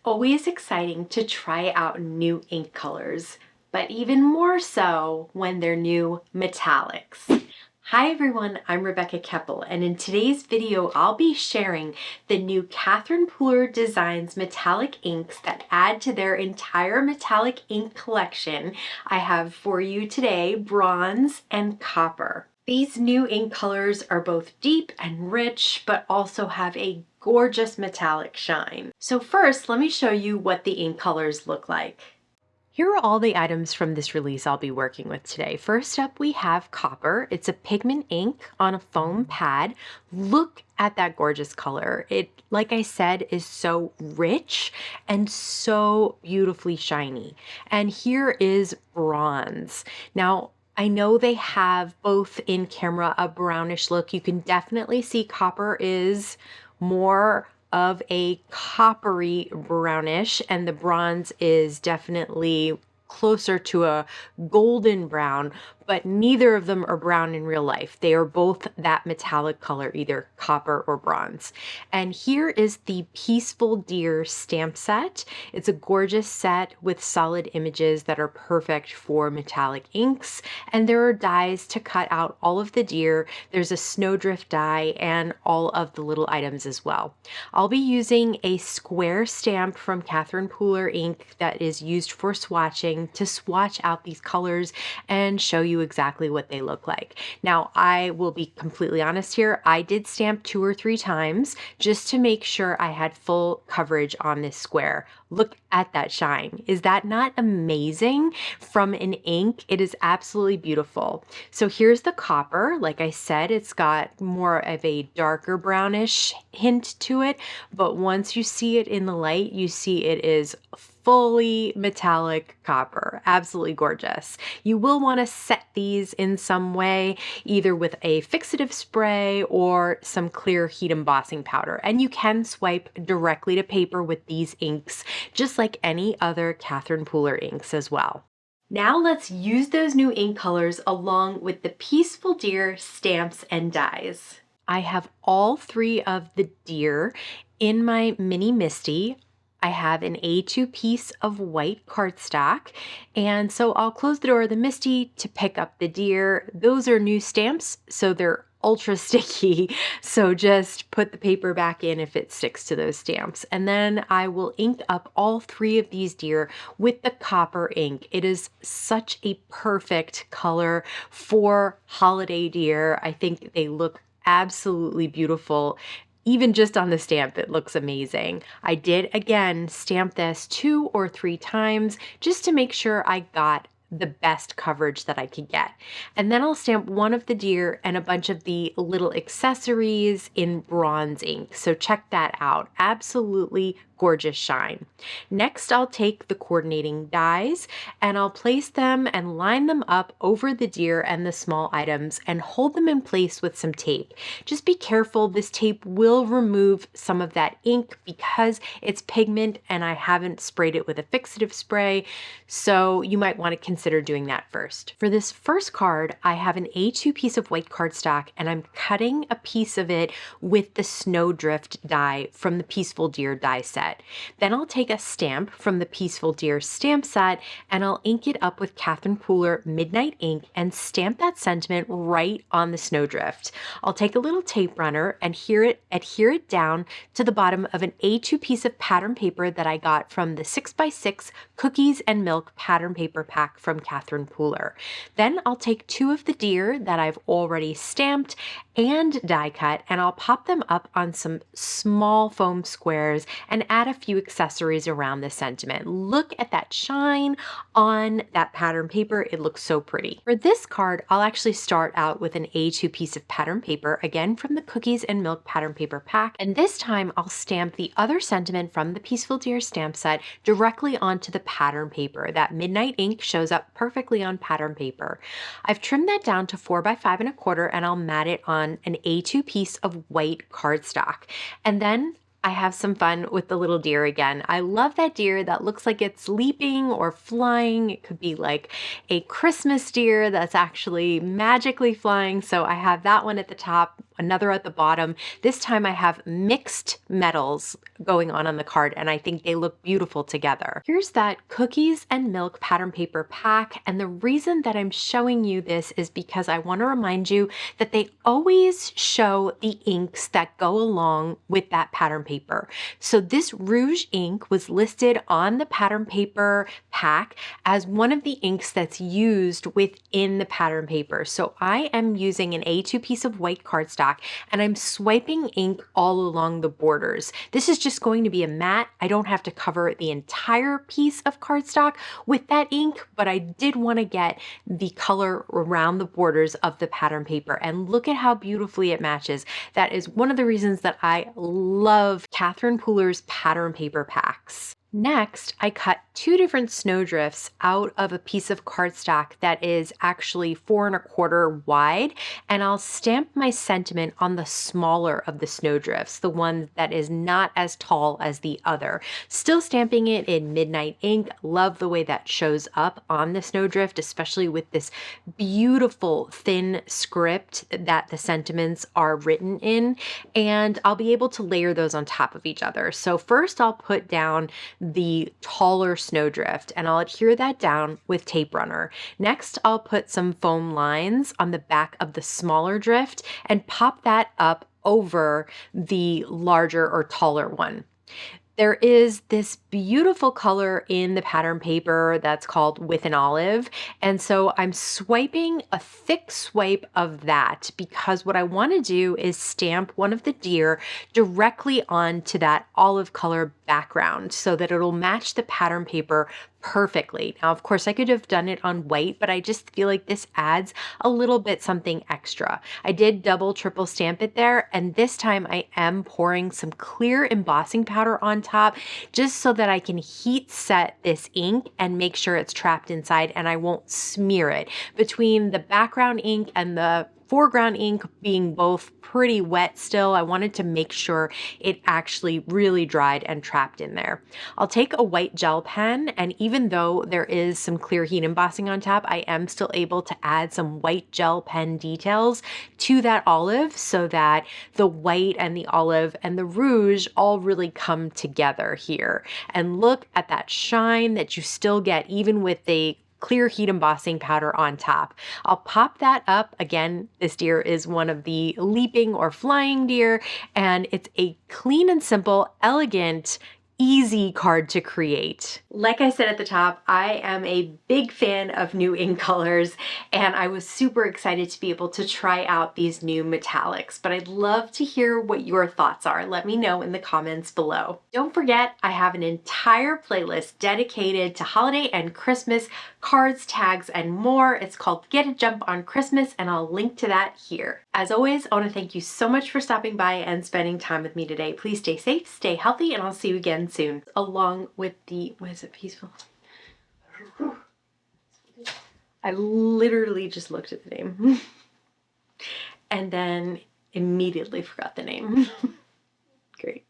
always exciting to try out new ink colors, but even more so when they're new metallics. Hi everyone, I'm Rebecca Keppel, and in today's video I'll be sharing the new Catherine Pooler Designs metallic inks that add to their entire metallic ink collection. I have for you today bronze and copper. These new ink colors are both deep and rich, but also have a gorgeous metallic shine. So first, let me show you what the ink colors look like. Here are all the items from this release I'll be working with today. First up, we have copper. It's a pigment ink on a foam pad. Look at that gorgeous color. It, like I said, is so rich and so beautifully shiny. And here is bronze. Now, I know they have both in camera a brownish look. You can definitely see copper is more of a coppery brownish, and the bronze is definitely closer to a golden brown, but neither of them are brown in real life. They are both that metallic color, either copper or bronze. And here is the Peaceful Deer stamp set. It's a gorgeous set with solid images that are perfect for metallic inks. And there are dies to cut out all of the deer. There's a snowdrift die and all of the little items as well. I'll be using a square stamp from Catherine Pooler ink that is used for swatching to swatch out these colors and show you exactly what they look like. Now, I will be completely honest here. I did stamp 2 or 3 times just to make sure I had full coverage on this square. Look at that shine. Is that not amazing? From an ink, it is absolutely beautiful. So here's the copper. Like I said, it's got more of a darker brownish hint to it, but once you see it in the light, you see it is fully metallic copper. Absolutely gorgeous. You will want to set these in some way, either with a fixative spray or some clear heat embossing powder. And you can swipe directly to paper with these inks, just like any other Catherine Pooler inks as well. Now let's use those new ink colors along with the Peaceful Deer stamps and dies. I have all 3 of the deer in my mini Misty. I have an A2 piece of white cardstock, and so I'll close the door of the Misty to pick up the deer. Those are new stamps, so they're ultra sticky, so just put the paper back in if it sticks to those stamps. And then I will ink up all 3 of these deer with the copper ink. It is such a perfect color for holiday deer. I think they look absolutely beautiful. Even just on the stamp, it looks amazing. I did, again, stamp this 2 or 3 times just to make sure I got the best coverage that I could get. And then I'll stamp one of the deer and a bunch of the little accessories in bronze ink. So check that out. Absolutely gorgeous shine. Next, I'll take the coordinating dies and I'll place them and line them up over the deer and the small items and hold them in place with some tape. Just be careful, this tape will remove some of that ink because it's pigment and I haven't sprayed it with a fixative spray, so you might want to consider doing that first. For this first card, I have an A2 piece of white cardstock and I'm cutting a piece of it with the Snowdrift die from the Peaceful Deer die set. Then I'll take a stamp from the Peaceful Deer stamp set and I'll ink it up with Catherine Pooler Midnight ink and stamp that sentiment right on the Snowdrift. I'll take a little tape runner and adhere it down to the bottom of an A2 piece of pattern paper that I got from the 6x6 Cookies and Milk pattern paper pack from Catherine Pooler. Then I'll take 2 of the deer that I've already stamped and die cut and I'll pop them up on some small foam squares and add a few accessories around the sentiment. Look at that shine on that pattern paper. It looks so pretty. For this card, I'll actually start out with an A2 piece of pattern paper, again from the Cookies and Milk pattern paper pack. And this time I'll stamp the other sentiment from the Peaceful Deer stamp set directly onto the pattern paper. That Midnight ink shows up perfectly on pattern paper. I've trimmed that down to 4 by 5 1/4 and I'll mat it on an A2 piece of white cardstock. And then I have some fun with the little deer again. I love that deer that looks like it's leaping or flying. It could be like a Christmas deer that's actually magically flying. So I have that one at the top another at the bottom. This time I have mixed metals going on the card, and I think they look beautiful together. Here's that cookies and milk pattern paper pack, and the reason that I'm showing you this is because I want to remind you that they always show the inks that go along with that pattern paper. So this rouge ink was listed on the pattern paper pack as one of the inks that's used within the pattern paper. So I am using an A2 piece of white cardstock, and I'm swiping ink all along the borders. This is just going to be a matte. I don't have to cover the entire piece of cardstock with that ink, but I did want to get the color around the borders of the pattern paper, and look at how beautifully it matches. That is one of the reasons that I love Catherine Pooler's pattern paper packs. Next, I cut 2 different snowdrifts out of a piece of cardstock that is actually 4 1/4 wide, and I'll stamp my sentiment on the smaller of the snowdrifts, the one that is not as tall as the other. Still stamping it in midnight ink. Love the way that shows up on the snowdrift, especially with this beautiful thin script that the sentiments are written in, and I'll be able to layer those on top of each other. So first I'll put down the taller snowdrift, and I'll adhere that down with tape runner. Next, I'll put some foam lines on the back of the smaller drift and pop that up over the larger or taller one. There is this beautiful color in the pattern paper that's called With an Olive. And so I'm swiping a thick swipe of that because what I want to do is stamp one of the deer directly onto that olive color background so that it'll match the pattern paper perfectly. Now, of course, I could have done it on white, but I just feel like this adds a little bit something extra. I did double, triple stamp it there, and this time I am pouring some clear embossing powder on top just so that I can heat set this ink and make sure it's trapped inside and I won't smear it. Between the background ink and the foreground ink being both pretty wet still, I wanted to make sure it actually really dried and trapped in there. I'll take a white gel pen, and even though there is some clear heat embossing on top, I am still able to add some white gel pen details to that olive so that the white and the olive and the rouge all really come together here. And look at that shine that you still get even with the clear heat embossing powder on top. I'll pop that up. Again, this deer is one of the leaping or flying deer, and it's a clean and simple, elegant, easy card to create. Like I said at the top, I am a big fan of new ink colors, and I was super excited to be able to try out these new metallics, but I'd love to hear what your thoughts are. Let me know in the comments below. Don't forget, I have an entire playlist dedicated to holiday and Christmas cards, tags, and more. It's called Get a Jump on Christmas, and I'll link to that here. As always, I want to thank you so much for stopping by and spending time with me today. Please stay safe, stay healthy, and I'll see you again soon. Along with the, what is it, peaceful? I literally just looked at the name and then immediately forgot the name. Great.